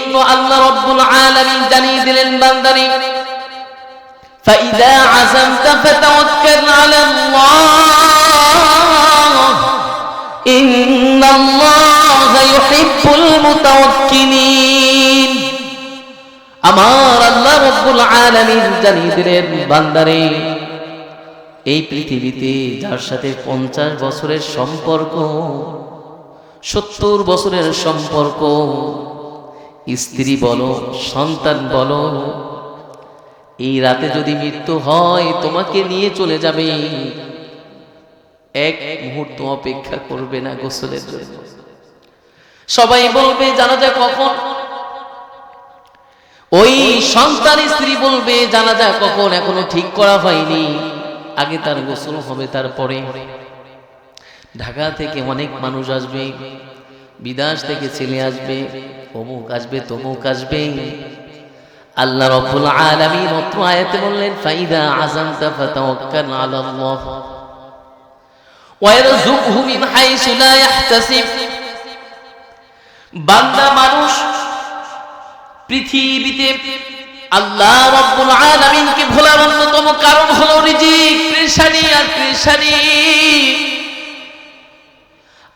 জন্য আল্লাহ রাব্বুল আলামিন জানিয়ে দিলেন বান্দারে ফাইদা আযামতা ফাতাওয়াক্কাল আলাল্লাহ ইন্নাল্লাহা ইউহিব্বুল মুতাওয়াক্কিলিন। আমার আল্লাহ রাব্বুল আলামিন জানিয়ে দিলেন বান্দারে এই পৃথিবীতে যার সাথে 50 বছরের সম্পর্ক, 70 বছরের সম্পর্ক, স্ত্রী বলো সন্তান বলো, এই রাতে যদি মৃত্যু হয় তোমাকে নিয়ে চলে যাবে, এক মুহূর্ত অপেক্ষা করবে না গোসলের জন্য। সবাই বলবে জানাজা কখন? ওই সন্তান স্ত্রী বলবে জানাজা কখন এখনো ঠিক করা হয়নি, আগে তার গোসল হবে তারপরে। ঢাকা থেকে অনেক মানুষ আসবে, বিদেশ থেকে ছেলে আসবে, অমুক আসবে তমুক আসবে। আল্লাহ রাব্বুল আলামিন অত্র আয়াতে বললেন ফাইদা আযামতা ফাতাওয়াক্কাল আলাল্লাহ ওয়া ইয়ারযুকহু মিন হাইসু লা ইয়াহতাসিব। বান্দা মানুষ পৃথিবীতে আল্লাহ রাব্বুল আলামিনকে ভোলার অন্যতম কারণ হলো রিজিক, পেরেশানি আর পেরেশানি।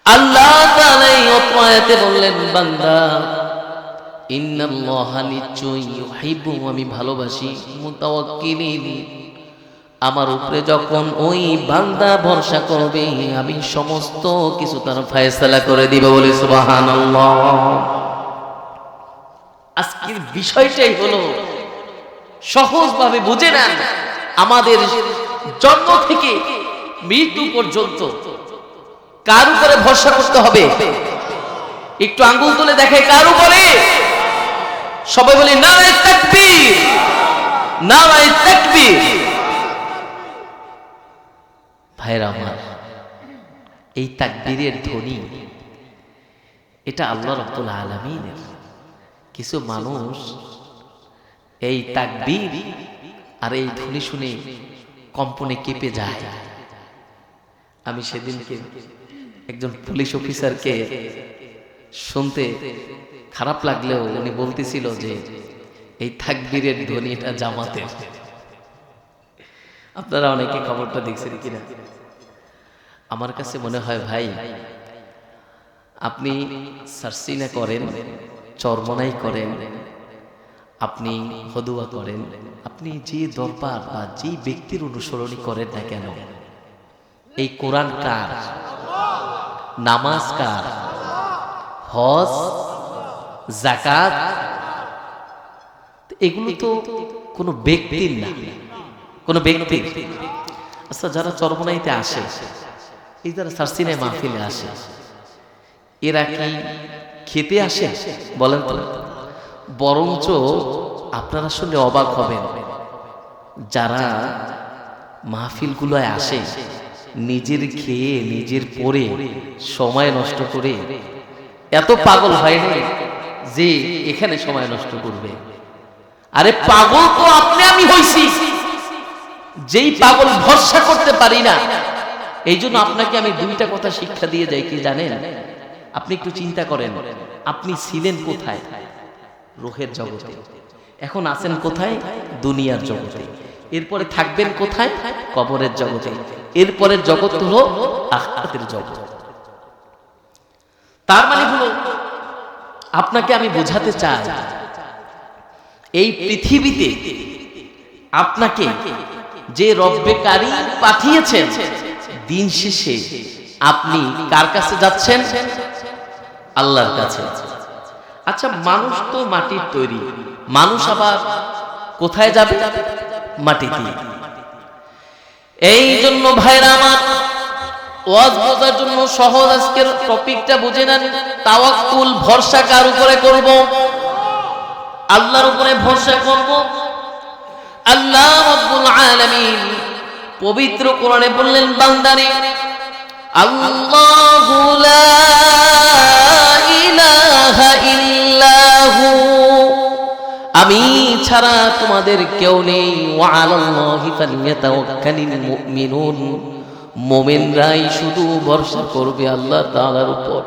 আল্লাহ তাআলা এই আয়াতে বললেন বান্দা ইন্নাল্লাহা নিশ্চয়ই ইউহিব্বু, আমি ভালোবাসি, মুতাওয়াক্কিলিন, আমার উপরে যখন ওই বান্দা ভরসা করবে আমি সমস্ত কিছু তার ফয়সালা করে দিব। বলে সুবহানাল্লাহ। আজকের বিষয়টাই হলো সহজভাবে বুঝে নেন, আমাদের জন্ম থেকে মৃত্যু পর্যন্ত কার উপরে ভরসা করতে হবে? একটু আঙ্গুল তুলে দেখে কার উপরে? সবাই বলি নারে তাকবীর, নারে তাকবীর। ভাইরা আমার, এই তাকবীরের ধ্বনি এটা আল্লাহ রাব্বুল আলামিনের। কিছু মানুষ এই তাকবীর আর এই ধ্বনি শুনে কম্পনে কেঁপে যায়। আমি সেদিনকে একজন পুলিশ অফিসারকে শুনতে খারাপ লাগলেও উনি বলতেছিল যে এই তাকবীরের ধ্বনি এটা জামাতের। আপনারা অনেকে খবরটা দেখছেন কিনা? আমার কাছে মনে হয় ভাই, আপনি সারসিনা করেন, চরমনাই করেন, আপনি হদুয়া করেন, আপনি যে দরবার বা যে ব্যক্তির অনুসরণই করেন না কেন, এই কোরআন কার? নামাজ কার? হজ, যাকাত, এগুলো তো কোনো ব্যক্তির না, কোনো ব্যক্তির। আচ্ছা, যারা চরমনাইতে আসে, এই যারা সারসিনায় মাহফিলে আসে, এরা কি খেতে আসে? বলেন তো। বরঞ্চ আপনারা শুনলে অবাক হবেন, যারা মাহফিলগুলোয় আসে নিজের খেয়ে নিজের পরে সময় নষ্ট করে এত পাগল হয় না যে এখানে সময় নষ্ট করবে। আরে পাগল তো আপনি আমি হইছি, যেই পাগল ভরসা করতে পারি না। এই জন্য আপনাকে আমি দুইটা কথা শিক্ষা দিয়ে যাই, কি জানেন? আপনি একটু চিন্তা করেন, আপনি ছিলেন কোথায়? রূহের জগতে। এখন আছেন কোথায়? দুনিয়ার জগতে। এরপরে থাকবেন কোথায়? কবরের জগতে। এরপরের জগৎ হলো আখিরাতের জগৎ। তার মানে হলো, আপনাকে আমি বোঝাতে চাই, এই পৃথিবীতে আপনাকে যে রব্বে কারীম পাঠিয়েছেন, দিন শেষে আপনি কার কাছে যাচ্ছেন? আল্লাহর কাছে। আচ্ছা, মানুষ তো মাটির তৈরি, মানুষ আবার কোথায় যাবে? মাটিতে। এই জন্য ভাইরা আমার, ওয়াজ বোঝার জন্য সহজ আজকের টপিকটা বুঝে নেন। তাওয়াক্কুল, ভরসা কার উপরে করব? আল্লাহর উপরে ভরসা করব। আল্লাহ রাব্বুল আলামিন পবিত্র কোরআনে বললেন বান্দারে, আল্লাহু লা ইলাহা ইল্লাহু, আমি ছাড়া তোমাদের কেউ নেই। ওয়া আলাল্লাহি ফালিয়াতাওয়াক্কালিল মুমিনুন, মুমিনরাই শুধু ভরসা করবে আল্লাহ তাআলার উপর।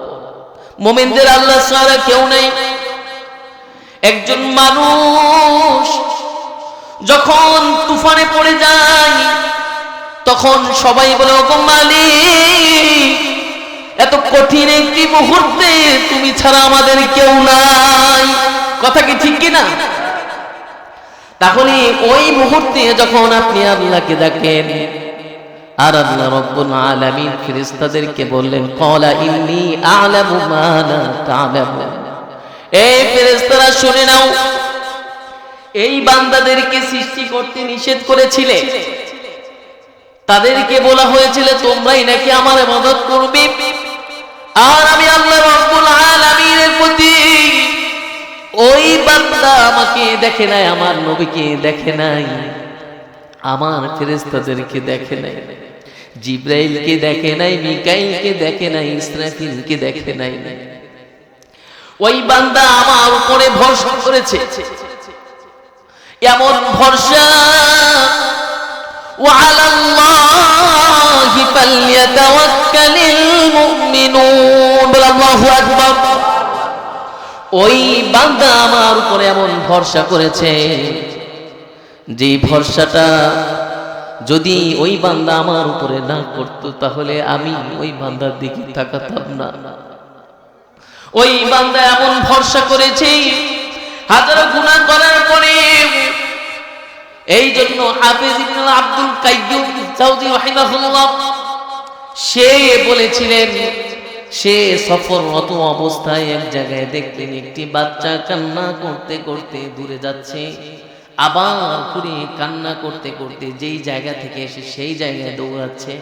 মুমিনদের আল্লাহ ছাড়া কেউ নেই। একজন মানুষ যখন তুফানে পড়ে যায় তখন সবাই বলে, ওগো মালিক, এত কঠিন একটি মুহূর্তে তুমি ছাড়া আমাদের কেউ নাই। কথা কি ঠিক কিনা? তাহলে ওই মুহূর্তে যখন আপনি আল্লাহকে ডাকেন, আর আল্লাহ রাব্বুল আলামিন ফেরেশতাদেরকে বললেন, ক্বালা ইন্নী আ'লামু মা লা তা'লামুন। এই ফেরেশতারা শুনে নাও, এই বান্দাদেরকে সৃষ্টি করতে নিষেধ করেছিলে, তাদেরকে বলা হয়েছিল তোমরাই নাকি আমার ইবাদত করবে, আর আমি আল্লাহ রাব্বুল আলামিনের প্রতি ওই বান্দা আমাকে দেখে নাই, আমার নবীকে দেখে নাই, আমার ফেরেশতাদেরকে দেখে নাই, জিবরাইলকে দেখে নাই, মিকাইলকে দেখে নাই, ইসরাফিলকে দেখে নাই। ওই বান্দা আমার উপরে ভরসা করেছে, এমন ভরসা, ওয়ালাল্লাহি ফালইয়াতাওয়াক্কালিল মুমিনুন। আল্লাহু আকবার। ওই বান্দা আমার উপরে এমন ভরসা করেছে, যে ভরসাটা যদি ওই বান্দা আমার উপরে না করত তাহলে আমি ওই বান্দার দিকে তাকাতাম না। ওই বান্দা এমন ভরসা করেছে, হাজারো গুনাহ করার পরে। এই জন্য হাফেজ ইবনে আব্দুল কাইয়্যুম জাওজি রাহিমাহুল্লাহ সে বলেছিলেন, সে সফররত অবস্থায় এক জায়গায় দেখলেন একটি বাচ্চা কান্না করতে করতে দূরে যাচ্ছে, আবার ঘুরে কান্না করতে করতে যেই জায়গা থেকে এসে সেই জায়গায় দৌড়াচ্ছে।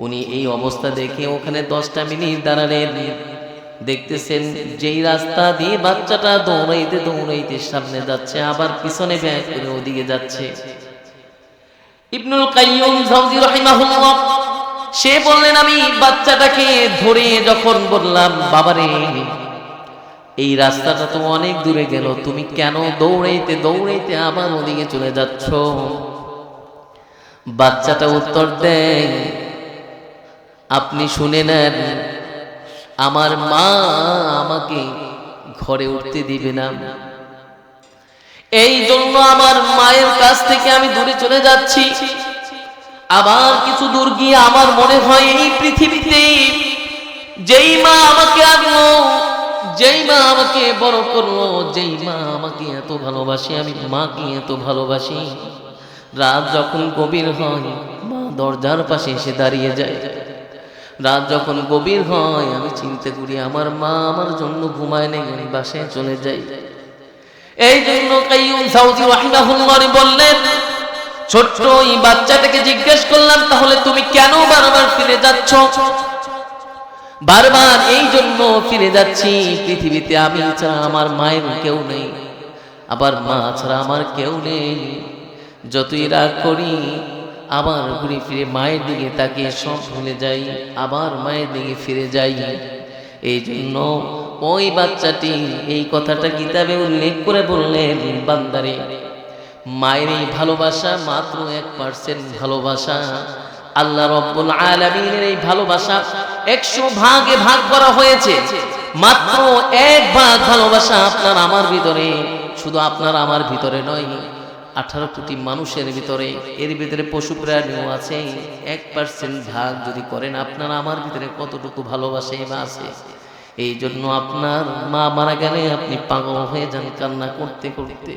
উনি এই অবস্থা দেখে ওখানে 10টা মিনিট দাঁড়ালেন, দেখতেছেন যেই রাস্তা দিয়ে বাচ্চাটা দৌড়াইতে দৌড়াইতে সামনে যাচ্ছে, আবার পিছনে ব্যাক করে ওদিকে যাচ্ছে। ইবনুল কাইয়্যুম জাওজি রাহিমাহুল্লাহ সে বললেন, আমি বাচ্চাটাকে ধরে যখন বললাম, বাবারে এই রাস্তাটা তো অনেক দূরে গেল, তুমি কেন দৌড়াইতে দৌড়াইতে আবার ওদিকে চলে যাচ্ছ? বাচ্চাটা উত্তর দেয়, আপনি শুনে নেন, আমার মা আমাকে ঘরে উঠতে দিবে না, এই জন্য আমার মায়ের কাছ থেকে আমি দূরে চলে যাচ্ছি। আবার কিছু দূর গিয়ে আমার মনে হয় এই পৃথিবীতে যেই মা আমাকে আনলো, যেই মা আমাকে বড় করলো, যেই মা আমাকে এত ভালোবাসে, আমি মাকে এত ভালোবাসি, রাত যখন গভীর হয় মা দরজার পাশে এসে দাঁড়িয়ে যায়। রাত যখন গভীর হয় আমি চিন্তা করি আমার মা আমার জন্য ঘুমায় নেই, আমি বাসায় চলে যাই। এই জন্য কাইয়্যুম জাওজি রাহিমাহুল্লাহ বললেন, ছোট্ট এই বাচ্চাটাকে জিজ্ঞেস করলাম, তাহলে তুমি কেন বারবার ফিরে যাচ্ছ? বারবার এই জন্য ফিরে যাচ্ছি, পৃথিবীতে আমি ছাড়া আমার মায়ের কেউ নেই, আবার মা ছাড়া আমার কেউ নেই। যতই রাগ করি আবার ঘুরে ফিরে মায়ের দিকে তাকিয়ে সব ভুলে যাই, আবার মায়ের দিকে ফিরে যাই। এই জন্য ওই বাচ্চাটি এই কথাটা কিতাবে উল্লেখ করে বললেন, বান্দারে মায়ের এই ভালোবাসা মাত্র 1% ভালোবাসা, আল্লাহ রাব্বুল আলামিনের এই ভালোবাসা 100 ভাগে ভাগ করা হয়েছে, মাত্র 1 ভাগ ভালোবাসা আপনার আমার ভিতরে, শুধু আপনার আমার ভিতরে নয়, 18 কোটি মানুষের ভিতরে, এর ভিতরে পশু প্রাণীও আছে। 1% ভাগ যদি করেন আপনার আমার ভিতরে কতটুকু ভালোবাসা আছে। এই জন্য আপনার মা মারা গেলে আপনি পাগল হয়ে যান কান্না করতে করতে,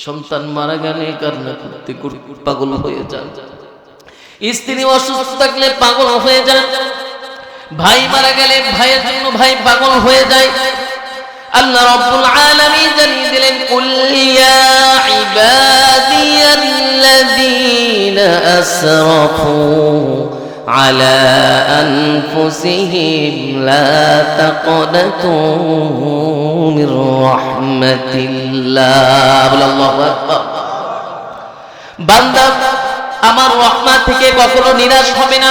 সন্তান মারা গেলে কান্না করতে করতে পাগল হয়ে যান, স্ত্রী অসুস্থ থাকলে পাগল হয়ে যান, ভাই মারা গেলে ভাইয়ের জন্য ভাই পাগল হয়ে যায়। আল্লাহ রাব্বুল আলামিন জানিয়ে দিলেন, কুল ইয়া ইবাদিয়াল্লাযীনা আসরাফু আলা আনফুসিহিম লা তাকনাতু মির রাহমাতিল্লাহ। আল্লাহু আকবার। বান্দা আমার রহমত থেকে কখনো নিরাশ হবে না।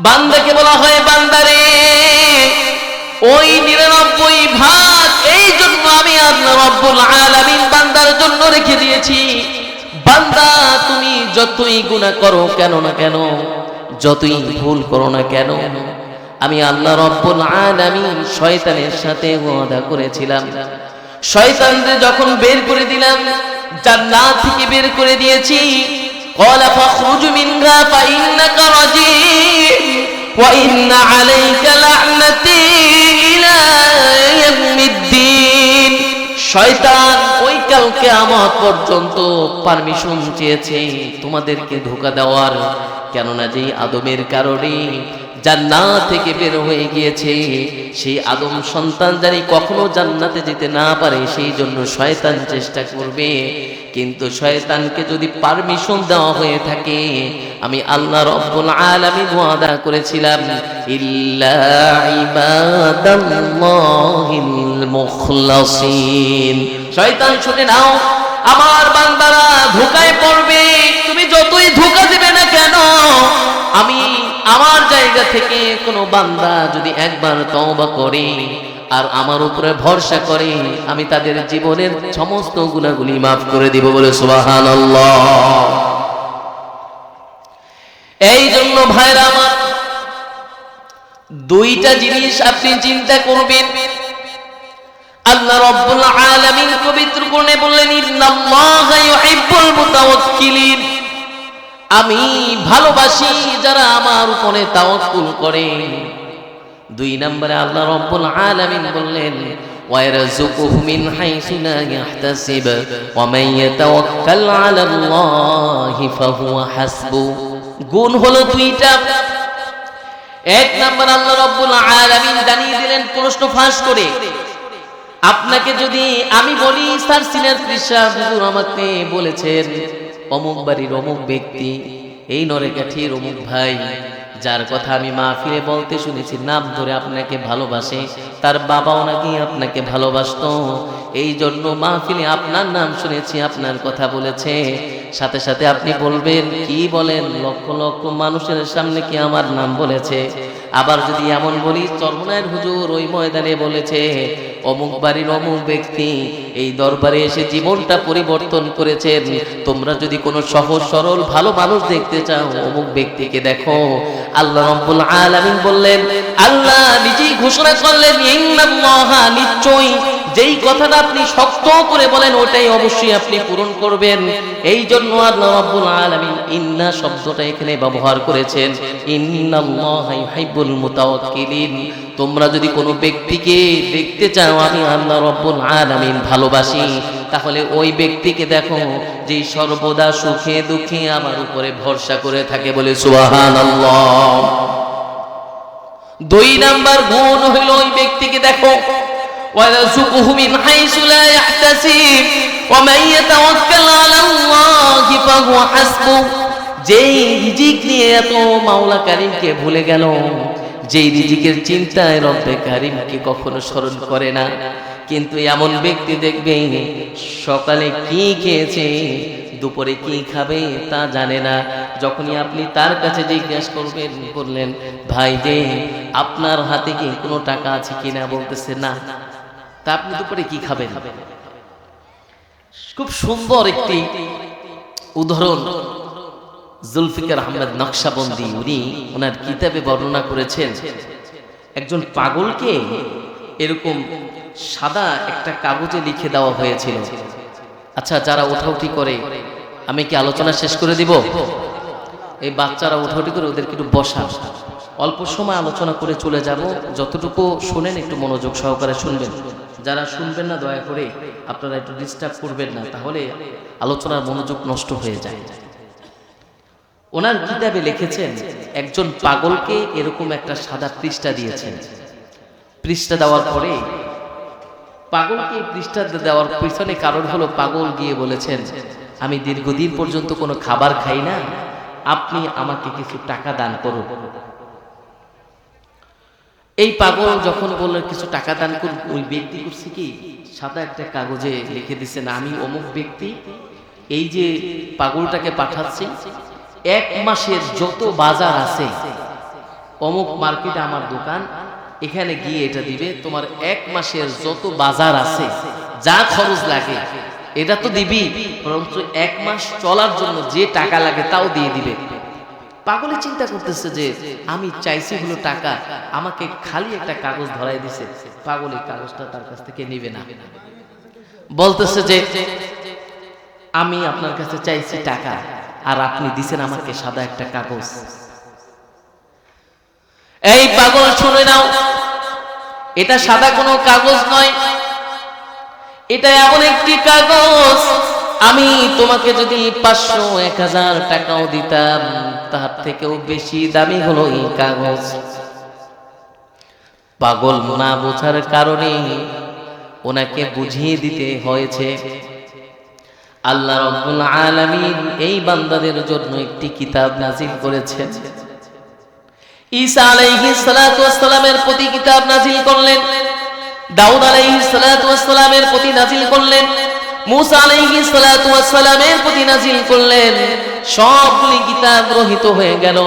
বান্দাকে বলা হয়, বান্দারে ওই 99 ভাগ এই জন্য আমি আল্লাহ রাব্বুল আলামিন বান্দার জন্য রেখে দিয়েছি। বান্দা তুমি যতই গুনাহ করো কেন না কেন, যতই ভুল করো না কেন, আমি আল্লাহ রাব্বুল আলামিন শয়তানের সাথে ওয়াদা করেছিলাম, শয়তানকে যখন বের করে দিলাম, জান্নাত থেকে বের করে দিয়েছি, قال فاخرج منها فإنك رجيم وإن عليك لعنتي إلى يوم الدين। শয়তান ওই কাল কিয়ামত পর্যন্ত পারমিশন চেয়েছে তোমাদেরকে ধোঁকা দেওয়ার, কেননা যে আদমের কারণে জান্নাত থেকে বের হয়ে গিয়েছে, সেই আদম সন্তান জানি কখনো জান্নাতে যেতে না পারে, সেই জন্য শয়তান চেষ্টা করবে। কিন্তু শয়তানকে যদি পারমিশন দেওয়া হয়ে থাকে, আমি আল্লাহ রাব্বুল আলামিন ওয়াদা করেছিলাম, ইল্লা ইবাদাল্লাহিল মুখলাসিন। শয়তান শুনে নাও, আমার বান্দারা ধোঁকায় পড়বে, তুমি যতই ধোঁকা দেবে না কেন, আমি আমার জায়গা থেকে কোনো বান্দা যদি একবার তওবা করে আর আমার উপরে ভরসা করে, আমি তাদের জীবনের সমস্ত গুনাহগুলি মাফ করে দিব, বলে সুবহানাল্লাহ। এই জন্য ভাইরা আমার, দুইটা জিনিস আপনি চিন্তা করবেন। আল্লাহ রাব্বুল আলামিন পবিত্র কোরআনে বললেন, ইন্নাল্লাহা ইউহিব্বুল মুতাওয়াক্কিলিন, আমি ভালোবাসি যারা আমার উপরে তাওয়াক্কুল করে। দুই নম্বরে আল্লাহ রাব্বুল আলামিন বললেন, ওয়ারযুকুহু মিন হাইসু লা ইয়াহতাসিব ওয়া মান ইয়াতাওয়াক্কাল আলাল্লাহি ফাহুয়া হাসবু। গুণ হলো দুইটা। এক নম্বর, আল্লাহ রাব্বুল আলামিন জানিয়ে দিলেন প্রশ্ন ফাঁস করে, আপনাকে যদি আমি বলি স্যার সিনিয়র কৃষা হুজুর আমাকে বলেছেন অমুক বাড়ির অমুক ব্যক্তি, এই নরেগাঠির অমুক ভাই, যার কথা আমি মাহফিলে বলতে শুনেছি, নাম ধরে আপনাকে ভালোবাসে, তার বাবাও নাকি আপনাকে ভালোবাসতো, এই জন্য মাহফিলে আপনার নাম শুনেছি, আপনার কথা বলেছে। সাথে সাথে আপনি বলবেন, কি বলেন, লক্ষ লক্ষ মানুষের সামনে কি আমার নাম বলেছে? আবার যদি এমন বলি, চরমনায়ের হুজুর ওই ময়দানে বলেছে অমুক বাড়ির অমুক ব্যক্তি এই দরবারে এসে জীবনটা পরিবর্তন করেছেন, তোমরা যদি কোনো সহজ সরল ভালো মানুষ দেখতে চাও, অমুক ব্যক্তিকে দেখো। আল্লাহ রাব্বুল আলামিন বললেন, আল্লাহ নিজেই ঘোষণা করলেন, ইন্নাল্লাহা, নিশ্চয়ই যেই কথাটা আপনি শক্ত করে বলেন ওটাই অবশ্যই আপনি পূরণ করবেন। এই জন্য আল্লাহ রাব্বুল আলামিন ইন্না শব্দটা এখানে ব্যবহার করেছেন, ইন্নাল্লাহা ইউহিব্বুল মুতাওয়াক্কিলিন। তোমরা যদি কোনো ব্যক্তিকে দেখতে চাও আমি আল্লাহ রাব্বুল আলামিন ভালোবাসি, তাহলে ওই ব্যক্তিকে দেখো যে সর্বদা সুখে দুঃখে আমার উপরে ভরসা করে থাকে, বলে সুবহানাল্লাহ। দুই নাম্বার গুণ হলো ওই ব্যক্তিকে দেখো, ওয়ারযুকুহু মিন হাইসু লা ইয়াহতাসিব ওয়া মান ইয়াতাওয়াক্কাল আলাল্লাহি ফাহুয়া হাসবু। যেই রিজিক নিয়ে এত মাওলা কারীমকে ভুলে গেল, যেই রিজিকের চিন্তায় রব্বে কারীমকে কখনো স্মরণ করে না, কিন্তু এমন ব্যক্তি দেখবে সকালে কি খেয়েছে, দুপুরে কি খাবে তা জানে না। যখনই আপনি তার কাছে জিজ্ঞাসা করবেন, বললেন ভাই যে আপনার হাতে কি কোনো টাকা আছে কিনা, বলতেছে না, তা আপনি দুপুরে কি খাবেন? খুব সুন্দর একটি উদাহরণ জুলফিকার আহমেদ নকশবন্দি উনি ওনার কিতাবে বর্ণনা করেছেন। একজন পাগলকে এরকম সাদা একটা কাগজে লিখে দেওয়া হয়েছিল। আচ্ছা, যারা উঠাউঠি করে, আমি কি আলোচনা শেষ করে দিব? এই বাচ্চারা উঠাউঠি করে, ওদেরকে একটু বসা, অল্প সময় আলোচনা করে চলে যাব। যতটুকু শুনেন একটু মনোযোগ সহকারে শুনবেন, যারা শুনবেন না দয়া করে আপনারা একটু ডিস্টার্ব করবেন না, তাহলে আলোচনার মনোযোগ নষ্ট হয়ে যায়। ওনার কিতাবে লিখেছেন, একজন পাগলকে এরকম একটা সাদা পৃষ্ঠা দিয়েছেন। পৃষ্ঠা দেওয়ার পরে পাগলকে পৃষ্ঠা দেওয়ার পিছনে কারণ হলো, পাগল গিয়ে বলেছেন, আমি দীর্ঘদিন পর্যন্ত কোনো খাবার খাই না, আপনি আমাকে কিছু টাকা দান করুন। এই পাগল যখন বললেন কিছু টাকা দান করুন, ওই ব্যক্তি করছে কি, সাদা একটা কাগজে লিখে দিচ্ছেন, আমি অমুক ব্যক্তি, এই যে পাগলটাকে পাঠাচ্ছি, 1 মাসের যত বাজার আছে, অমুক মার্কেটে আমার দোকান, এখানে গিয়ে এটা দিবে, তোমার 1 মাসের যত বাজার আছে, যা খরচ লাগে এটা তো দিবি, বরঞ্চ 1 মাস চলার জন্য যে টাকা লাগে তাও দিয়ে দিবে। পাগলে চিন্তা করতেছে যে আমি চাইছি হলো টাকা, আমাকে খালি একটা কাগজ ধরাই দিছে, পাগল এই কাগজটা তার কাছ থেকে নিবে না। বলতেছে যে আমি আপনার কাছে চাইছি টাকা, আর আপনি দিছেন আমাকে সাদা একটা কাগজ। এই পাগল শুনে নাও, এটা সাদা কোনো কাগজ নয়, এটা এমন একটি কাগজ, আমি তোমাকে যদি 500, 1000 টাকাও দিতাম, তার থেকেও বেশি দামি হলো এই কাগজ। পাগল না বোঝার কারণে ওনাকে বুঝিয়ে দিতে হয়েছে। আল্লাহ রাব্বুল আলামিন এই বান্দাদের জন্য একটি কিতাব নাজিল করেছেন। ঈসা আলাইহিস সালাতু ওয়াস সালামের প্রতি কিতাব নাজিল করলেন, দাউদ আলাইহিস সালাতু ওয়াস সালামের প্রতি নাজিল করলেন, মুসা আলাইহিস সালাতু ওয়াস সালামের প্রতি নাজিল করলেন। সবগুলি কিতাব রহিত হয়ে গেল।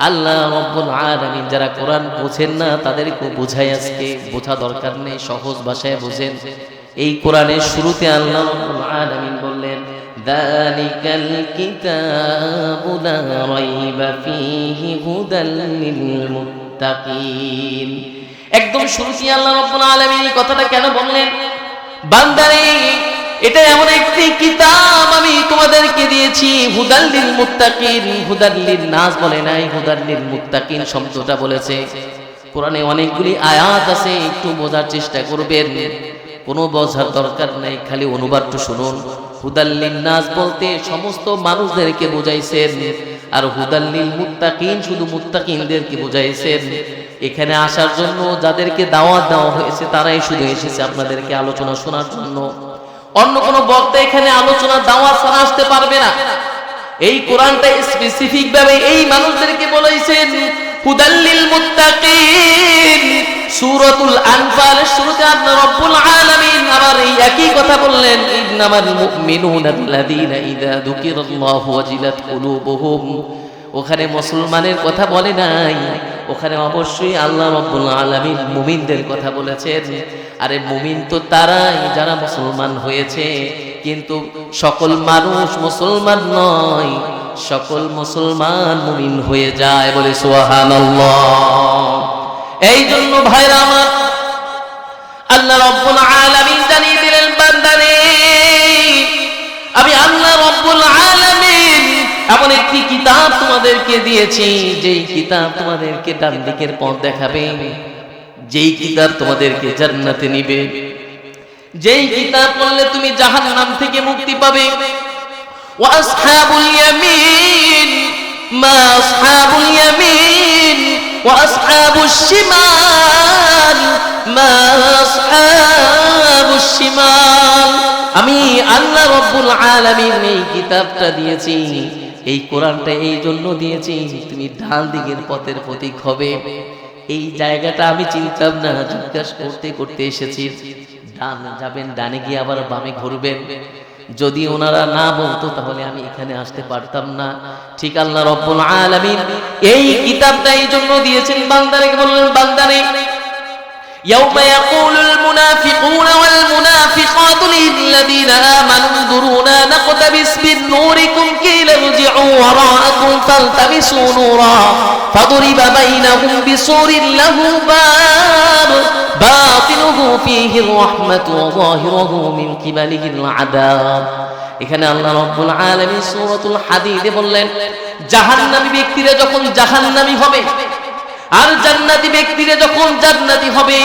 আল্লাহ রাব্বুল আলামিন যারা কোরআন বোঝেন না তাদেরকে বোঝায়, আজকে বোঝা দরকার নেই, সহজ ভাষায় বোঝেন। এই কোরআনের শুরুতে আল্লাহ রাব্বুল আলামিন বললেন, যালিকাল কিতাবু লা রাইবা ফীহি হুদাল লিল মুত্তাকিন। একদম শুরুতে আল্লাহ রাব্বুল আলামিন এই কথাটা কেন বললেন? বান্দারে, এটা এমন একটি কিতাব আমি তোমাদেরকে দিয়েছি, হুদাল লিল মুত্তাকিন। হুদাল লিন নাস বলে নাই, হুদাল লিল মুত্তাকিন শব্দটা বলেছে। কোরআনে অনেকগুলি আয়াত আছে, একটু বোঝার চেষ্টা করবেন, কোনো বোঝার দরকার নেই, খালি অনুবাদটা শুনুন। হুদাল লিন নাস বলতে সমস্ত মানুষদেরকে বোঝাইছেন, আর হুদাল লিল মুত্তাকিন শুধু মুত্তাকিনদেরকে বোঝাইছেন। এখানে আসার জন্য যাদেরকে দাওয়াত দেওয়া হয়েছে তারাই শুধু এসেছে আপনাদেরকে আলোচনা শোনার জন্য। অন্য কোনো বক্তা এখানে আলোচনা দাওয়াত ছাড়া আসতে পারবে না। এই কোরআনটা স্পেসিফিক ভাবে এই মানুষদেরকে বলেছেন, হুদাল লিল মুত্তাকিন। সূরাতুল আনফালের শুরুতে আল্লাহ রাব্বুল আলামিন আবার এই একই কথা বললেন, ইন্নামাল মুমিনুনা আল্লাযীনা ইযা যুকিরাল্লাহু ওয়াজিলাত কুলুবুহুম। ওখানে মুসলমানের কথা বলে নাই, ওখানে অবশ্যই আল্লাহ রাব্বুল আলামিন মুমিনদের কথা বলেছেন। আরে মুমিন তো তারাই যারা মুসলমান হয়েছে, কিন্তু সকল মানুষ মুসলমান নয়, সকল মুসলমান মুমিন হয়ে যায়, বলে সুবহানাল্লাহ। এই জন্য ভাইরা আমার, আল্লাহ রাব্বুল আলামিন জানিয়ে দিলেন, বান্দারে আমি আল্লাহ রাব্বুল আলামিন এমন একটি কিতাব তোমাদেরকে দিয়েছি, যেই কিতাব তোমাদেরকে ডান দিকের পথ দেখাবে, যেই কিতাব তোমাদেরকে জান্নাতে নিবে, যেই কিতাব পড়লে তুমি জাহান্নাম থেকে মুক্তি পাবে। ওয়া আসহাবুল ইয়ামিন মা আসহাবুল ইয়ামিন ওয়া আসহাবুশ শিমাল মা আসহাবুশ শিমাল। আমি আল্লাহ রাব্বুল আলামিন এই কিতাবটা দিয়েছি, এই কোরআনটা এই জন্য দিয়েছি তুমি ডান দিকের পথের প্রতীক হবে। এই জায়গাটা আমি চিনতাম না, জিজ্ঞাসা করতে করতে এসেছি। ডান যাবেন, ডানে গিয়ে আবার বামে ঘুরবেন। যদি ওনারা না বলতো তাহলে আমি এখানে আসতে পারতাম না। ঠিক আল্লাহ রাব্বুল আলামিন এই কিতাবটা এই জন্য দিয়েছেন। বান্দারে বললেন, বান্দারে ইয়াউমা ইয়াকুলুল মুনাফিকুনা ওয়াল মুনাফিকাতু লিল্লাযীনা আমানু দুরুনা নাকতাবিস মিন নূরিকুম কিলা রজি'ু ওয়ারাআকুম ফালতামিসু নূরা ফাদরিবা বাইনাহুম বিসুরিন লাহু বাব বাতিনুহু ফীহি রাহমাতু ওয়া যাহিরুহু মিন কিবালিহিল আযাব। এখানে আল্লাহ রাব্বুল আলামিন সূরাতুল হাদীদে বললেন, জাহান্নামী ব্যক্তিরা যখন জাহান্নামী হবে আর জান্নাতি ব্যক্তিরা যখন জান্নাতি হবে,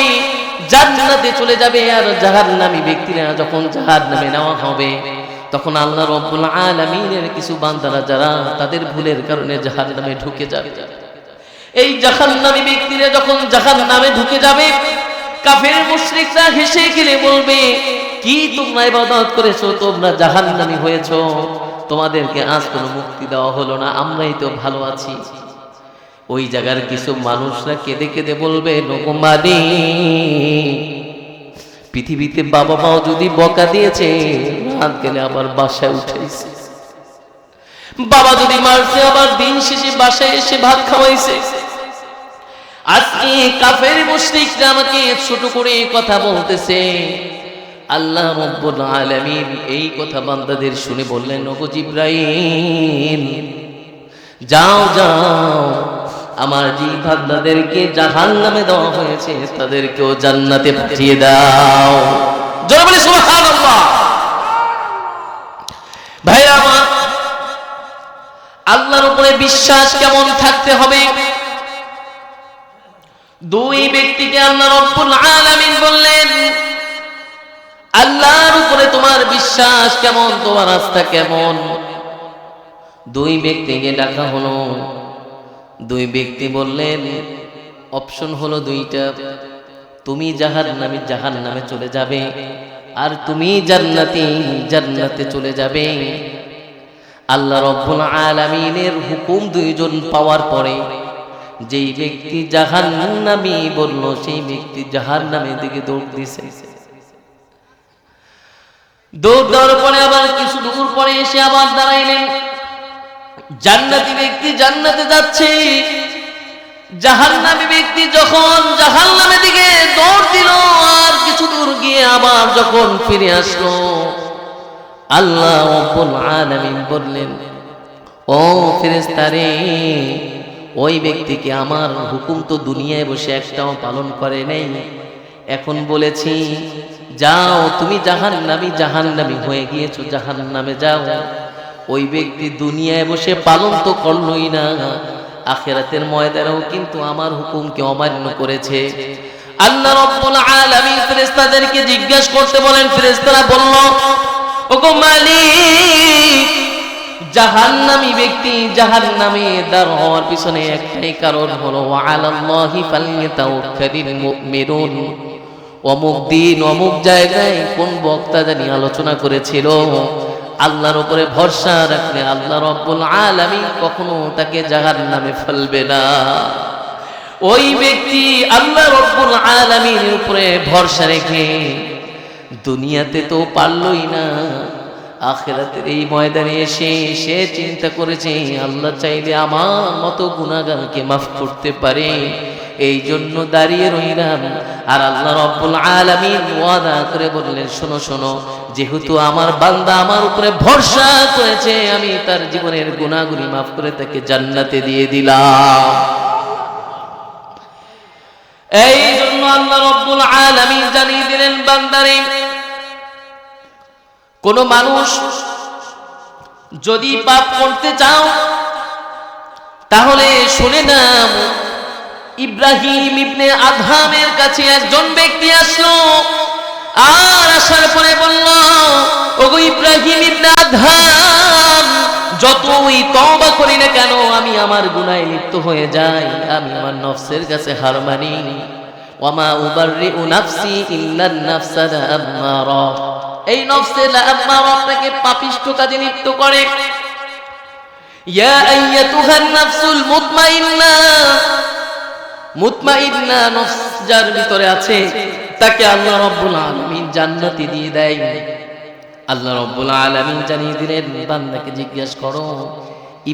জান্নাতে চলে যাবে, আর জাহান্নামী ব্যক্তিরা যখন জাহান্নামে নেওয়া হবে, তখন আল্লাহ রাব্বুল আলামিনের কিছু বান্দারা যারা তাদের ভুলের কারণে জাহান্নামে ঢুকে যাবে, এই জাহান্নামী ব্যক্তিরা যখন জাহান্নামে ঢুকে যাবে, কাফের মুশরিকরা হেসে খেলে বলবে, কি তোমরা ইবাদত করেছো, তোমরা জাহান্নামী হয়েছো, তোমাদেরকে আজ কোনো মুক্তি দেওয়া হলো না, আমরাই তো ভালো আছি। ওই জায়গার কিছু মানুষরা কেঁদে কেঁদে বলবে, লোকমানি পৃথিবীতে বাবা মাও যদি বকা দিয়েছে, রাত গেলে আবার বাসায় উঠেছে, বাবা যদি মারছে আবার দিন শেষে বাসায় এসে ভাত খাওয়াইছে। আজকে কাফের মুশরিকরা আমাকে ছোট করে কথা বলতেছে। আল্লাহ রাব্বুল আলামিন এই কথা বান্দাদের শুনে বললেন, ওগো জিবরাইল যাও যাও, আমার যে বান্দাদেরকে জাহান্নামে দেওয়া হয়েছে তাদেরকেও জান্নাতে পাঠিয়ে দাও। জোরে বলি সুবহানাল্লাহ। বিশ্বাস কেমন থাকতে হবে? দুই ব্যক্তিকে আল্লাহ রাব্বুল আলামিন বললেন, আল্লাহর উপরে তোমার বিশ্বাস কেমন, তোমার আস্থা কেমন? দুই ব্যক্তিকে ডাকা হলো। দুই ব্যক্তি বললেন, অপশন হলো দুইটা, তুমি জাহান্নামে চলে যাবে, আর তুমি জান্নাতে চলে যাবে। আল্লাহ রাব্বুল আলামিনের হুকুম দুইজন পাওয়ার পরে যেই ব্যক্তি জাহান্নামী বলল, সেই ব্যক্তি জাহান্নামের দিকে দৌড় দিছে। দৌড় দেওয়ার পরে আবার কিছু দূর পরে এসে আবার দাঁড়াইলেন। জান্নাতি ব্যক্তি জান্নাতে যাচ্ছে, জাহান্নামী ব্যক্তি যখন জাহান্নামের দিকে দৌড় দিল, আর কিছু দূর গিয়ে আবার যখন ফিরে আসলো, আল্লাহ রাব্বুল আলামিন বললেন, ও ফেরেশতারে, ওই ব্যক্তিকে আমার হুকুম তো দুনিয়ায় বসে একটাও পালন করে নাই, এখন বলেছি যাও, তুমি জাহান্নামী হয়ে গিয়েছো, জাহান্নামে যাও। ওই ব্যক্তি দুনিয়ায় বসে পালন তো করলই না, আখিরাতের ময়দানেও কিন্তু আমার হুকুমকে অমান্য করেছে। আল্লাহ রাব্বুল আলামিন ফেরেশতাদেরকে জিজ্ঞাসা করতে বলেন। ফেরেশতারা বলল, ওগো মালিক, জাহান্নামী ব্যক্তি জাহান্নামে দাঁড় হওয়ার পিছনে একটাই কারণ হলো, আলাল্লাহি ফালইয়াতাওয়াক্কালিল মুমিনুন। অমুক দিন অমুক জায়গায় কোন বক্তা জানি আলোচনা করেছিল, আল্লাহর উপরে ভরসা রাখলে আল্লাহ রাব্বুল আলামিন কখনো তাকে জাহান্নামে ফেলবে না। ওই ব্যক্তি আল্লাহ রাব্বুল আলামিনের উপরে ভরসা রেখে দুনিয়াতে তো পারলই না, আখিরাতের এই ময়দানে এসে সে চিন্তা করেছে, আল্লাহ চাইলে আমার মতো গুনাহগারকে মাফ করতে পারে, এই জন্য দাঁড়িয়ে রইলাম। আর আল্লাহ রাব্বুল আলামিন ওয়াদা করে বললেন, শোনো শোনো, যেহেতু আমার বান্দা আমার উপরে ভরসা করেছে, আমি তার জীবনের গুনাহগুলি মাফ করে তাকে জান্নাতে দিয়ে দিলাম। এই জন্য আল্লাহ রাব্বুল আলামিন জানিয়ে দিলেন, বান্দারে, কোন মানুষ যদি পাপ করতে চাও তাহলে শুনে নাও, ইব্রাহিম ইবনে আদহামের কাছে একজন ব্যক্তি আসলো, আর আসার পরে বলল, ওগো ইব্রাহিম ইবনে আদহাম, যতই তওবা করি না কেন আমি আমার গুনাহে লিপ্ত হয়ে যাই, আমি আমার নফসের কাছে হার মানি। ওয়ামা উবাররিউ নাফসি ইল্লান নাফসা লাআম্মারা, এই নফসে লাআম্মারা আপনাকে পাপিষ্ঠ কাজে লিপ্ত করে। ইয়া আইয়াতুহান নাফসুল মুতমাইন্না নফস যার ভিতরে আছে, তাকে আল্লাহ রাব্বুল আলামিন জান্নাতি দিয়ে দেয়। আল্লাহ রাব্বুল আলামিন জানিয়ে দিলেন, বান্দাকে জিজ্ঞাসা করো।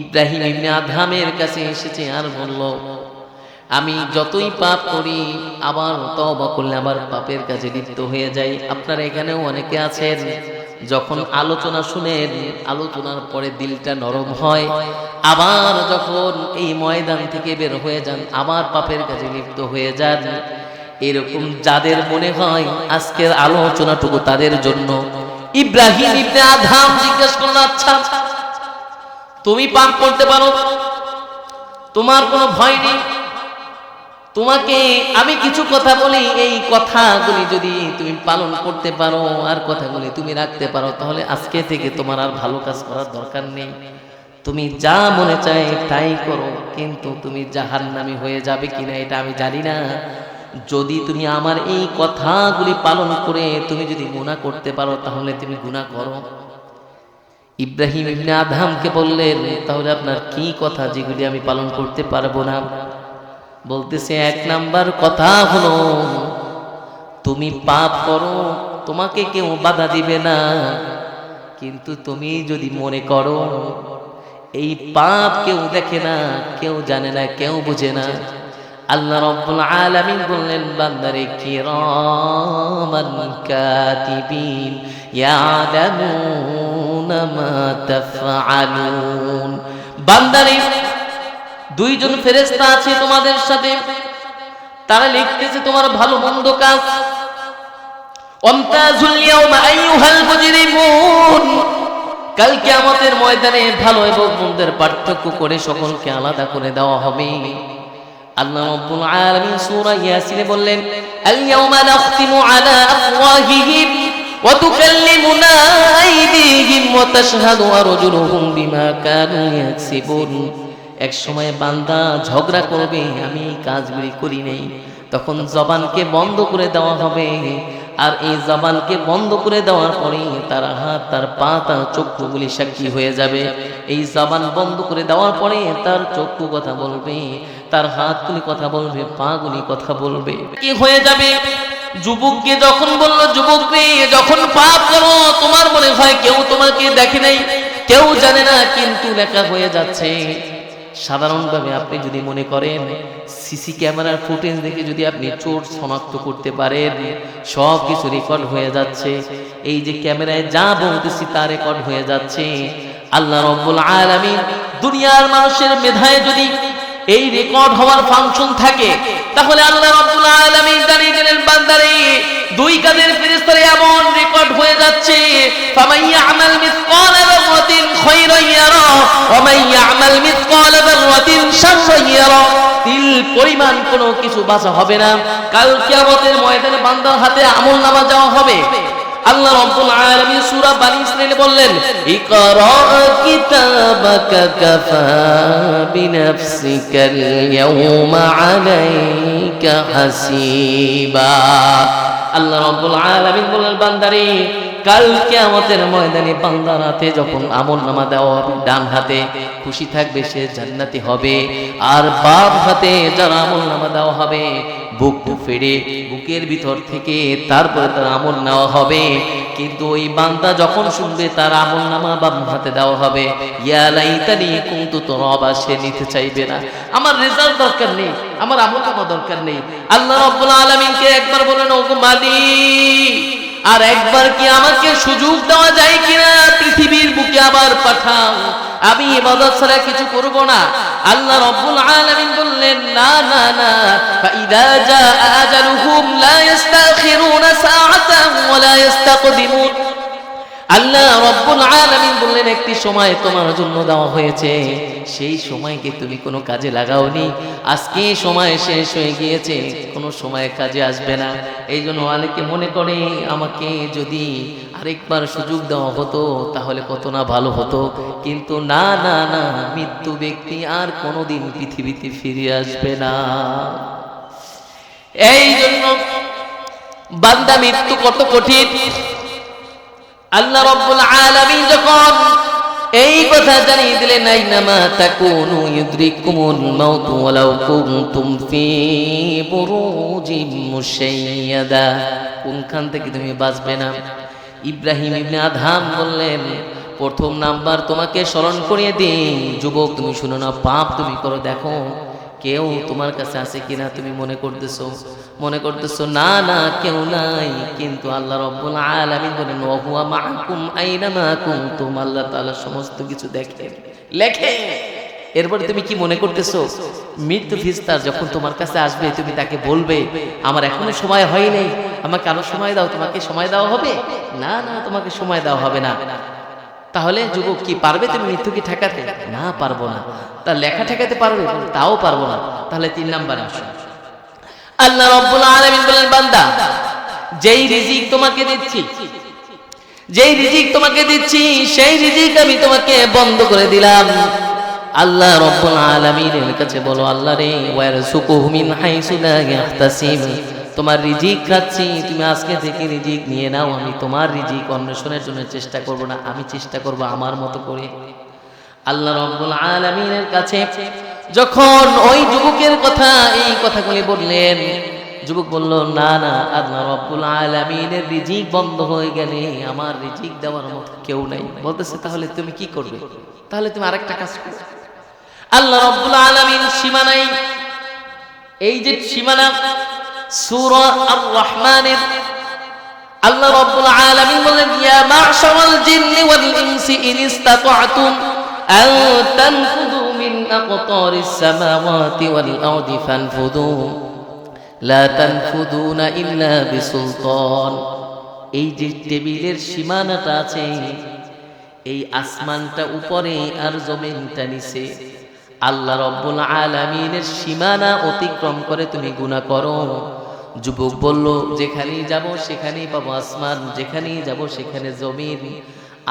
ইব্রাহিম ইবনে আদহামের কাছে এসেছে আর বলল, আমি যতই পাপ করি আবার তওবা করলে আবার পাপের কাজে লিপ্ত হয়ে যাই। আপনারা এখানেও অনেকে আছেন, যখন আলোচনা শুনেন, আলোচনার পরে দিলটা নরম হয়, আবার যখন এই ময়দান থেকে বের হয়ে যান আবার পাপের কাজে লিপ্ত হয়ে যান। এরকম যাদের মনে হয় আজকের আলোচনাটুকু তাদের জন্য। ইব্রাহিম ইবনে আদহাম জিজ্ঞেস করলেন, আচ্ছা তুমি পাপ করতে পারো, তোমার কোনো ভয় নেই, তোমাকে আমি কিছু কথা বলি, এই কথাগুলি যদি তুমি পালন করতে পারো আর কথাগুলি তুমি রাখতে পারো, তাহলে আজকে থেকে তোমার আর ভালো কাজ করার দরকার নেই, তুমি যা মনে চায় তাই করো, কিন্তু তুমি জাহান্নামী হয়ে যাবে কিনা এটা আমি জানি না। যদি তুমি আমার এই কথাগুলি পালন করে তুমি যদি গুনাহ করতে পারো তাহলে তুমি গুনাহ করো। ইব্রাহিম ইবনে আদহামকে বললেন, তাহলে আপনার কি কথা যেগুলি আমি পালন করতে পারবো না? বলতেছে, এক নাম্বার কথা হলো, তুমি পাপ করো, তোমাকে কেউ বাধা দিবে না, কিন্তু তুমি যদি মনে করো এই পাপ কেউ দেখে না, কেউ জানে না, কেউ বুঝে না, আল্লাহ রাব্বুল আলামিন বললেন, বান্দারে কিরামান কাতিবিন ইয়ালামুনা মা তাফআলুন, বান্দারে দুইজন ফেরেশতা আছে তোমাদের সাথে, তারা লিখতেছে তোমার ভালো মন্দ কাজ। ওয়ামতাজুল ইয়াওমা আইয়ুহাল মুজরিমুন, কাল কিয়ামতের ময়দানে ভালো এবং মন্দের পার্থক্য করে সকলকে আলাদা করে দেওয়া হবে। আল্লাহ রাব্বুল আলামিন সূরা ইয়াসিনে বললেন, আল ইয়াউমা নাখতিমু আলা আফওয়াহিহিম ওয়া তুকাল্লিমুনা আইদিহিম ওয়া তাশহাদু আরজুলুহুম বিমা কানু ইয়াকসিবুন। এক সময় বান্দা ঝগড়া করবে, আমি এই কাজগুলি করি নাই, তখন জবানকে বন্ধ করে দেওয়া হবে। আর এই জবানকে বন্ধ করে দেওয়ার পরে তার হাত, তার পা, তার চক্ষুগুলি সাক্ষী হয়ে যাবে। এই জবান বন্ধ করে দেওয়ার পরে তার চক্ষু কথা বলবে, তার হাতগুলি কথা বলবে, পাগুলি কথা বলবে। কি হয়ে যাবে? যুবককে যখন বলল, যুবক রে, যখন পাপ করো তোমার মনে হয় কেউ তোমাকে দেখে নাই, কেউ জানে না, কিন্তু লেখা হয়ে যাচ্ছে। সাধারণভাবে আপনি যদি মনে করেন সিসি ক্যামেরার ফুটেজ দেখে যদি আপনি চোর শনাক্ত করতে পারেন, সব কিছু রেকর্ড হয়ে যাচ্ছে। এই যে ক্যামেরায় যা বলতেছি তা রেকর্ড হয়ে যাচ্ছে। আল্লাহ রাব্বুল আলামিন দুনিয়ার মানুষের মেধায় যদি এই রেকর্ড হওয়ার ফাংশন থাকে, তাহলে আল্লাহ রাব্বুল আলামিন জানিয়ে দিলেন, বান্দারে দুই কাদের ফেরেশতারা এমন রেকর্ড হয়ে যাচ্ছে, ফামান ইয়ামাল মিসকালা যাররাতিন খায়রান ইয়ারা ওয়া মান ইয়ামাল মিসকালা যাররাতিন শাররান ইয়ারা। তিল পরিমাণ কোনো কিছু বাঁচা হবে না। কাল কিয়ামতের ময়দানে বান্দার হাতে আমলনামা দেওয়া হবে। আল্লাহ রাব্বুল আলামিন সূরা বানী ইসরাঈলে বললেন, ইকরা কিতাবাকা কাফা বিনাফসিকাল ইয়াউমা আলাইকা হাসিবা। আল্লাহ রাব্বুল আলামিন বললেন, বান্দারে কাল কিয়ামতের ময়দানে বান্দার হাতে যখন আমলনামা দেওয়া হবে, ডান হাতে খুশি থাকবে সে জান্নাতি হবে, আর বাম হাতে যার আমলনামা দেওয়া হবে বুক ফেড়ে বুকের ভিতর থেকে তারপরে তার আমল নেওয়া হবে। কিন্তু ওই বান্দা যখন শুনবে তার আমলনামা বাম হাতে দেওয়া হবে, ইয়া লাইতানি কুনতু তুরাবা, সে নিতে চাইবে না। আমার রেজাল্ট দরকার নেই, আমার আমলনামা দরকার নেই। আল্লাহ রাব্বুল আলামিনকে একবার বলেন, ওগো মালিক, আর একবার কি আমাকে সুযোগ দেওয়া যায় কিনা, পৃথিবীর বুকে আবার পাঠাও, আমি ইবাদত ছাড়া কিছু করব না। আল্লাহ রাব্বুল আলামিন বললেন, না না না, ফাইদা জাআ আজালুহুম লা ইস্তাখিরুনা সাআতান ওয়া লা ইস্তাকদিমুন। আল্লাহ রাব্বুল আলামিন বললেন, একটি সময় তোমার জন্য দেওয়া হয়েছে, সেই সময়কে তুমি কোনো কাজে লাগাওনি, আজকে সময় শেষ হয়ে গিয়েছে, কোনো সময় কাজে আসবে না। এই জন্য অনেকে মনে করে আমাকে যদি আরেকবার সুযোগ দেওয়া হতো তাহলে কত না ভালো হতো। কিন্তু না না না, মৃত্যু ব্যক্তি আর কোনোদিন পৃথিবীতে ফিরে আসবে না। এই জন্য বান্দা, মৃত্যু কত কঠিন। আল্লাহ রাব্বুল আলামিন যখন এই কথা জানিয়ে দিলেন, আইনামা তাকুনু ইউদরিকুমুল মাউত ওয়ালাউ কুনতুম ফি বুরুজিম মুশাইয়াদা, কোনখান থেকে তুমি বাঁচবে না। ইব্রাহিম ইবনে আদহাম বললেন, প্রথম নাম্বার তোমাকে স্মরণ করিয়ে দিই, যুবক তুমি শুনো না, পাপ তুমি করো, দেখো কেউ তোমার কাছে আছে কিনা। তুমি মনে করতেছো না না কেউ নাই, কিন্তু আল্লাহ রাব্বুল আলামিন বলেন, ওয়া হুয়া মাআকুম আইনামা কুনতুম, আল্লাহ তাআলা সমস্ত কিছু দেখেন, লেখেন। এরপর তুমি কি মনে করতেছো, মৃত্যু ফিস্তার যখন তোমার কাছে আসবে তুমি তাকে বলবে, আমার এখনো সময় হয় নাই, আমাকে আরো সময় দাও, তোমাকে সময় দেওয়া হবে? না না, তোমাকে সময় দেওয়া হবে না। তাহলে যুবক কি পারবে তুমি মৃত্যুকে ঠেকাতে? না, পারবো না। তা লেখা ঠেকাতে পারবে? তাও পারবো না। তাহলে 3 নাম্বারে আসো। আল্লাহ রাব্বুল আলামিন বলেন, বান্দা যেই রিজিক তোমাকে দিচ্ছি, সেই রিজিক আমি তোমাকে বন্ধ করে দিলাম। আল্লাহ রাব্বুল আলামিনের কাছে বলো, আল্লাহ রে, ওয়ারসুকুহু মিন হাইসু লা ইয়াহতাসিব, তোমার রিজিক খাচ্ছি, তুমি আজকে থেকে রিজিক নিয়ে নাও, আমি তোমার রিজিক অন্বেষণের জন্য চেষ্টা করব না, আমি চেষ্টা করব আমার মতো করে। আল্লাহ রাব্বুল আলামিনের কাছে যখন ওই যুবকের কথা, এই কথাগুলি বললেন, যুবক বলল, না না, আল্লাহ রাব্বুল আলামিনের রিজিক বন্ধ হয়ে গেলে আমার রিজিক দেওয়ার মতো কেউ নাই। বলতেছে, তাহলে তুমি কি করবে? তাহলে তুমি আরেকটা কাজ করো। আল্লাহ রাব্বুল আলামিন সীমানাই, এই যে সীমানা, সূরা আর-রহমানের আল্লাহ রাব্বুল আলামিন বলেন, ইয়া মা'শারাল জিন্নি ওয়াল ইনসি ইন ইসতাতা'তুম আন তানফুযু মিন আকতারিস সামাওয়াতি ওয়াল আরদি ফানফুযু লা তানফুযুনা ইল্লা বিসুলতান। এই যে টেবিলের সীমানাটা আছে, এই আসমানটা উপরে আর জমিনটা নিচে, আল্লাহ রব্বুল আলামিনের সীমানা অতিক্রম করে তুমি গুনাহ করো। যুবক বলল, যেখানেই যাব সেখানেই পাবো আসমান, যেখানেই যাব সেখানে জমিন,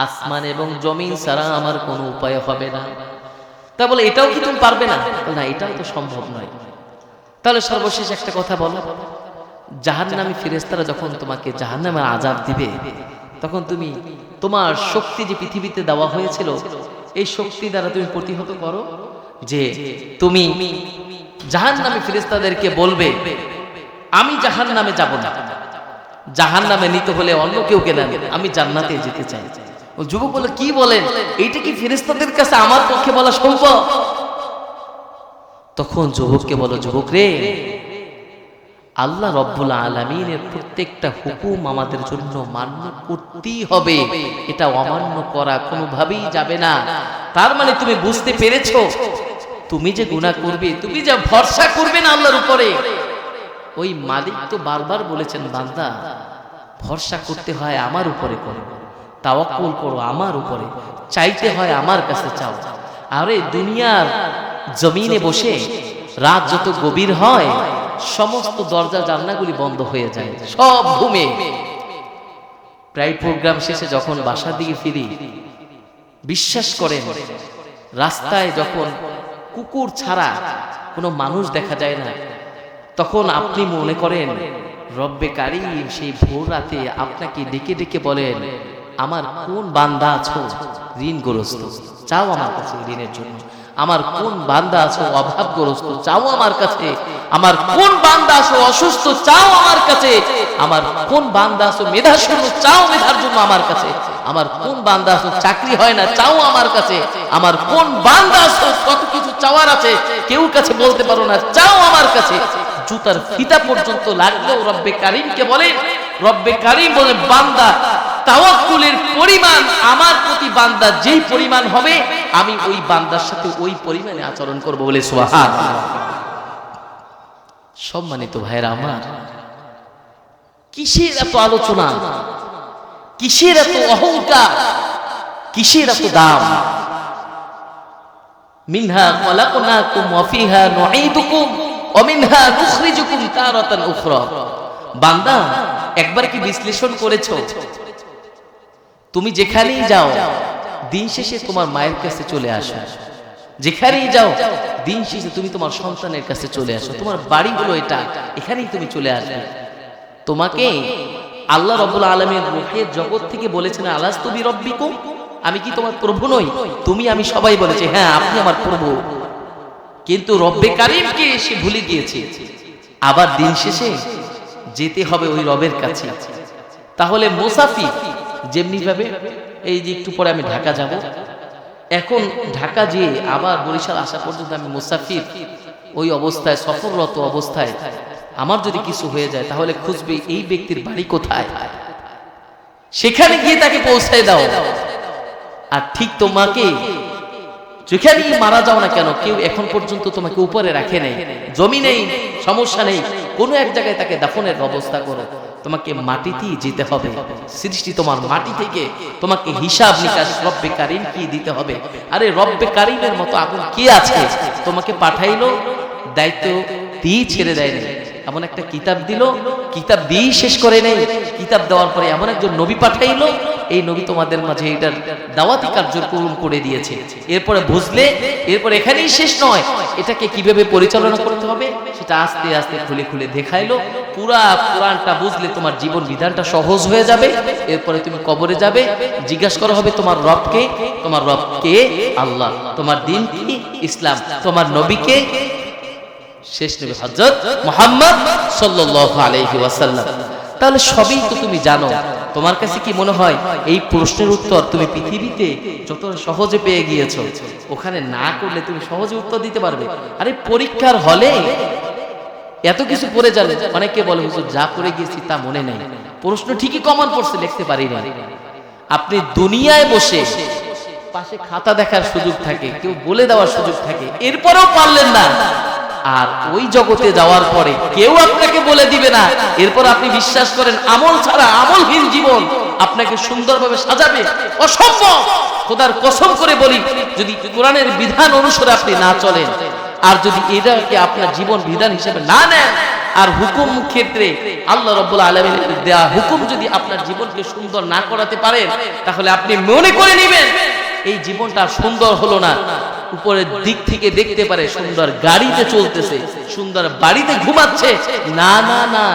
আসমান এবং জমিন ছাড়া আমার কোনো উপায় হবে না। তা বলে এটাও কি তুমি পারবে না? না, এটাও তো সম্ভব নয়। তাহলে সর্বশেষ একটা কথা বলো, জাহান্নামী ফেরেশতারা যখন তোমাকে জাহান্নামের আযাব দিবে, তখন তুমি তোমার শক্তি যে পৃথিবীতে দেওয়া হয়েছিল, এই শক্তি দ্বারা তুমি প্রতিহত করো, যে তুমি জাহান্নামী ফেরেশতাদেরকে বলবে আমি জাহান্নামে যাব না, জাহান্নামে নিতে হলে অন্য কেউ কে নেন, আমি জান্নাতে যেতে চাই। ও যুবক বলে, কি বলেন, এইটা কি ফেরেশতাদের কাছে আমার পক্ষে বলা সম্ভব? তখন যুবককে বলো, যুবক রে, আল্লাহ রব্বুল আলামিনের প্রত্যেকটা হুকুম আমাদের জন্য মান্য করতেই হবে, এটা অমান্য করা কোনোভাবেই যাবে না। তার মানে তুমি বুঝতে পেরেছো, তুমি যে গুনাহ করবে, তুমি যা ভরসা করবে না আল্লাহর উপরে, ওই মালিক তো বারবার বলেছেন, বান্দা ভরসা করতে হয় আমার উপরে করো, তাওয়াক্কুল করো আমার উপরে, চাইতে হয় আমার কাছে চাও। আরে দুনিয়ার জমিনে বসে রাত যত গভীর হয়, সমস্ত দরজা জানলাগুলি বন্ধ হয়ে যায়, সব ঘুমে। প্রায় প্রোগ্রাম শেষে যখন বাসার দিকে ফিরি, বিশ্বাস করেন রাস্তায় যখন কুকুর ছাড়া কোনো মানুষ দেখা যায় না, তখন আপনি মনে করেন রব্বে কারীম সেই ভোর রাতে আপনাকে ডেকে ডেকে বলেন, আমার কোন বান্দা আছো ঋণগ্রস্ত, চাও আমার কাছে ঋণের জন্য। আমার কোন বান্দা আছো অভাবগ্রস্ত, চাও আমার কাছে। আমার কোন বান্দা আছো অসুস্থ, চাও আমার কাছে। আমার কোন বান্দা আছো মেধাশূন্য, চাও মেধার জন্য আমার কাছে। আমার কোন বান্দা আছো চাকরি হয় না, চাও আমার কাছে। আমার কোন বান্দা আছো কত কিছু চাওয়ার আছে, কেউ কাছে বলতে পারো না, চাও আমার কাছে। জুতার ফিতা পর্যন্ত লাগলেও রব্বে কারীমকে বলে, রব্বে কারীম বলে, বান্দা তাওয়াক্কুলের পরিমাণ আমার প্রতি বান্দা যেই পরিমাণ হবে, আমি ওই বান্দার সাথে ওই পরিমাণে আচরণ করব বলে সুবহানাল্লাহ। সম্মানিত ভাইরা আমার, কিসের এত আলোচনা, কিসের এত অহংকার, কিসের এত দাম? মিনহা খালাকনাকুম ওয়া ফিহা নুঈদুকুম ওয়া মিনহা নুখরিজুকুম তারাতান উখরা। বান্দা, একবার কি বিশ্লেষণ করেছো, তুমি যেখানেই যাও দিন শেষে তোমার মায়ের কাছে চলে আসো, যেখানেই যাও দিন শেষে তুমি তোমার সন্তানের কাছে চলে আসো, তোমার বাড়ি হলো এটা, এখানেই তুমি চলে আসবে। তোমাকে আল্লাহ রাব্বুল আলামিন রূহের জগৎ থেকে বলেছেন, আলাস্তু বিরাব্বিকুম, আমি কি তোমার প্রভু নই? তুমি আমি সবাই বলেছে, হ্যাঁ আপনি আমার প্রভু। কিন্তু রব্বে কারীমকে সে ভুলে গিয়েছে। আবার দিন শেষে যেতে হবে ওই রবের কাছে। তাহলে মুসাফির যেমনি ভাবে, এই যে একটু পরে আমি ঢাকা যাব, এখন ঢাকা যেয়ে আবার বরিশাল আসা পর্যন্ত আমি মুসাফির, ওই অবস্থায় সফররত অবস্থায় আমার যদি কিছু হয়ে যায়, তাহলে খুঁজবে এই ব্যক্তির বাড়ি কোথায়, সেখানে গিয়ে তাকে পৌঁছায় দাও। আর ঠিক তোমাকে যেখানেই মারা যাও না কেন, কেউ এখন পর্যন্ত তোমাকে উপরে রাখে নাই, জমি নেই, সমস্যা নেই, কোনো এক জায়গায় তাকে দাফনের ব্যবস্থা করো। তোমাকে মাটিতেই যেতে হবে, সৃষ্টি তোমার মাটি থেকে, তোমাকে হিসাব নিকাশ রব্বে কারীম কি দিতে হবে। আরে রব্বে কারীমের মতো আগুন কে আছে? তোমাকে পাঠাইলো, দায়িত্ব দিয়ে ছেড়ে দেয় না, এমন একটা কিতাব দিল, কিতাব দিয়েই শেষ করে নেই। কিতাব দেওয়ার পরে এমন একজন নবী পাঠাইলো, এই নবী তোমাদের মাঝে এটার দাওয়াতি কার্যক্রম করে দিয়েছে। এরপরে বুঝলে, এরপর এখানেই শেষ নয়, এটাকে কিভাবে পরিচালনা করতে হবে সেটা আস্তে আস্তে খুলে খুলে দেখাইলো। পুরা কোরআনটা বুঝলে তোমার জীবন বিধানটা সহজ হয়ে যাবে। এরপরে তুমি কবরে যাবে, জিজ্ঞাসা করা হবে তোমার রবকে, তোমার রবকে আল্লাহ, তোমার দিন কি ইসলাম, তোমার নবীকে শেষ নবী হযরত মুহাম্মদ সাল্লাল্লাহু আলাইহি ওয়াসাল্লাম। তাহলে সবই তো তুমি জানো। তোমার কাছে কি মনে হয় এই প্রশ্নের উত্তর তুমি পৃথিবীতে যত সহজে পেয়ে গিয়েছো, ওখানে না করলে তুমি সহজে উত্তর দিতে পারবে? আরে পরীক্ষার হলে এত কিছু পড়ে যাবে, অনেকে বলে হুজুর যা করে গিয়েছি তা মনে নেই, প্রশ্ন ঠিকই কমন পড়ছে, লিখতে পারি না। আপনি দুনিয়ায় বসে পাশে খাতা দেখার সুযোগ থাকে, কেউ বলে দেওয়ার সুযোগ থাকে, এরপরেও পারলেন না, আর ওই জগতে যাওয়ার পরে কেউ আপনাকে বলে দিবে না, এরপর আপনি বিশ্বাস করেন আমল ছাড়া, আমলহীন জীবন, আপনাকে সুন্দরভাবে সাজাবে, অসম্ভব। খোদার কসম করে বলি, যদি কোরআনের বিধান অনুসারে আপনি না চলেন, আর যদি এটাকে আপনার জীবন বিধান হিসেবে না নেন, আর হুকুম ক্ষেত্রে আল্লাহ রাব্বুল আলামিনের দেয়া হুকুম যদি আপনার জীবনকে সুন্দর না করাতে পারেন, তাহলে আপনি মনে করে নেবেন এই জীবনটা সুন্দর হলো না। উপরের দিক থেকে দেখতে পারে সুন্দর গাড়িতে চলতেছে, সুন্দর বাড়িতে ঘুমাচ্ছে, না না না,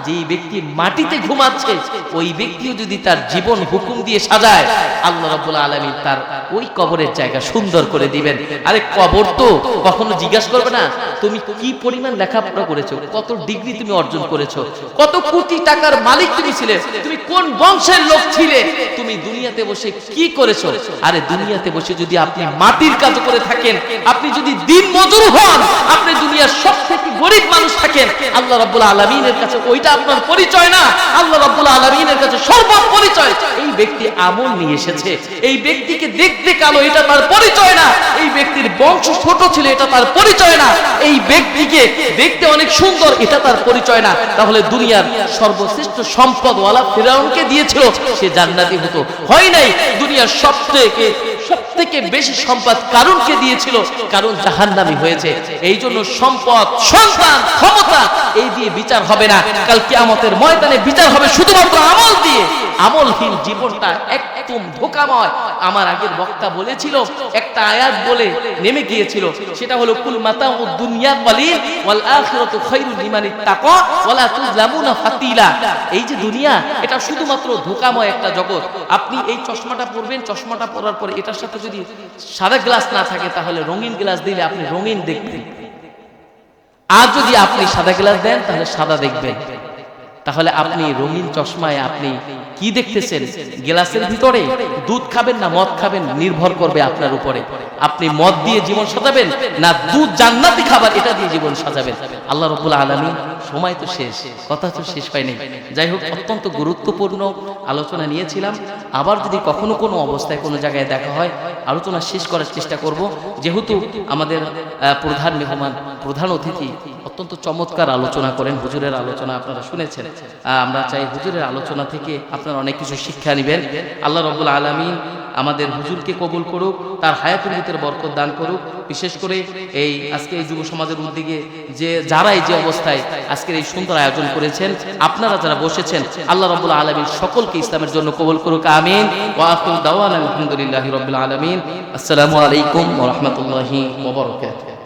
যেই ব্যক্তি মাটিতে ঘুমাচ্ছে ওই ব্যক্তিও যদি তার জীবন হুকুম দিয়ে সাজায়, আল্লাহ রাব্বুল আলামিন তার ওই কবরের জায়গা সুন্দর করে দিবেন। আরে কবর তো কখনো জিজ্ঞাসা করবে না তুমি কি পরিমাণ লেখাপড়া করেছো, কত ডিগ্রি তুমি অর্জন করেছো, কত কোটি টাকার মালিক তুমি ছিলে, তুমি কোন বংশের লোক ছিলে, তুমি দুনিয়াতে বসে কি করেছো। আরে দুনিয়াতে বসে যদি আপনি মাটির কাজ করে থাকেন, আপনি যদি দিন মজুর হন, আপনি দুনিয়ার সবথেকে গরিব মানুষ থাকেন, আল্লাহ রাব্বুল আলামিনের কাছে ওইটা আপনার পরিচয় না, আল্লাহ রাব্বুল আলামিনের কাছে সর্বপরিচয়। এই ব্যক্তি আমল নিয়ে এসেছে, এই ব্যক্তিকে দেখতে কালো, এটা তার পরিচয় না, এই ব্যক্তির বংশ ছোট ছিল, এটা তার পরিচয় না, এই ব্যক্তিকে দেখতে অনেক সুন্দর, এটা তার পরিচয় না। তাহলে দুনিয়ার সর্বশ্রেষ্ঠ সম্পদওয়ালা ফিরাউনকে দিয়েছিল, সে জান্নাতি হতো, হয় নাই। দুনিয়ার সবথেকে বেশি সম্পদ কারুনকে দিয়েছিল, কারণ জাহান্নামী হয়েছে। এই জন্য সম্পদ, সন্তান, ক্ষমতা এই দিয়ে বিচার হবে না। কাল কিয়ামতের ময়দানে বিচার হবে শুধুমাত্র আমল দিয়ে। আমলহীন জীবনটা একদম ধোঁকাময়। আমার আগের বক্তা বলেছিল, একটা আয়াত বলে নেমে গিয়েছিল, সেটা হলো কুল মাতাউদ দুনিয়া কলিল ওয়াল আখিরাতু খায়রুল লিমান ইত্তাকা ওয়ালা তুযলামুনা ফাতিলা। এই যে দুনিয়া, এটা শুধুমাত্র ধোঁকাময় একটা জগৎ। আপনি এই চশমাটা পরবেন, চশমাটা পরার পরে এটার সাথে যদি সাদা গ্লাস না থাকে, তাহলে রঙিন গ্লাস দিলে আপনি রঙিন দেখবেন, আর যদি আপনি সাদা গ্লাস দেন তাহলে সাদা দেখবেন। তাহলে আপনি রঙিন চশমায় আপনি কি দেখতেছেন? গ্লাসের ভিতরে দুধ খাবেন না মদ খাবেন, নির্ভর করবে আপনার উপরে। আপনি মদ দিয়ে জীবন সাজাবেন না দুধ জান্নাতি খাবার এটা দিয়ে জীবন সাজাবেন। আল্লাহ রাব্বুল আলামিন, সময় তো শেষ, কথা তো শেষ হয়নি। যাই হোক, অত্যন্ত গুরুত্বপূর্ণ আলোচনা নিয়েছিলাম। আবার যদি কখনো কোনো অবস্থায় কোনো জায়গায় দেখা হয়, আলোচনা শেষ করার চেষ্টা করব। যেহেতু আমাদের প্রধান মেহমান, প্রধান অতিথি অত্যন্ত চমৎকার আলোচনা করেন, হুজুরের আলোচনা আপনারা শুনেছেন। আমরা চাই হুজুরের আলোচনা থেকে আপনারা অনেক কিছু শিক্ষা নেবেন। আল্লাহ রাব্বুল আলামিন আমাদের হুজুরকে কবুল করুক, তার হায়াতুল ভিতরে বরকত দান করুক। বিশেষ করে এই আজকে এই যুব সমাজের উদ্যোগে যে যারা এই যে অবস্থায় আজকের এই সুন্দর আয়োজন করেছেন, আপনারা যারা বসেছেন, আল্লাহ রাব্বুল আলামিন সকলকে ইসলামের জন্য কবুল করুক, আমিন। ওয়া আখিরু দাওয়ানা আলহামদুলিল্লাহি রাব্বিল আলামিন। আসসালামু আলাইকুম ওয়া রাহমাতুল্লাহি ওয়া বারাকাতুহু।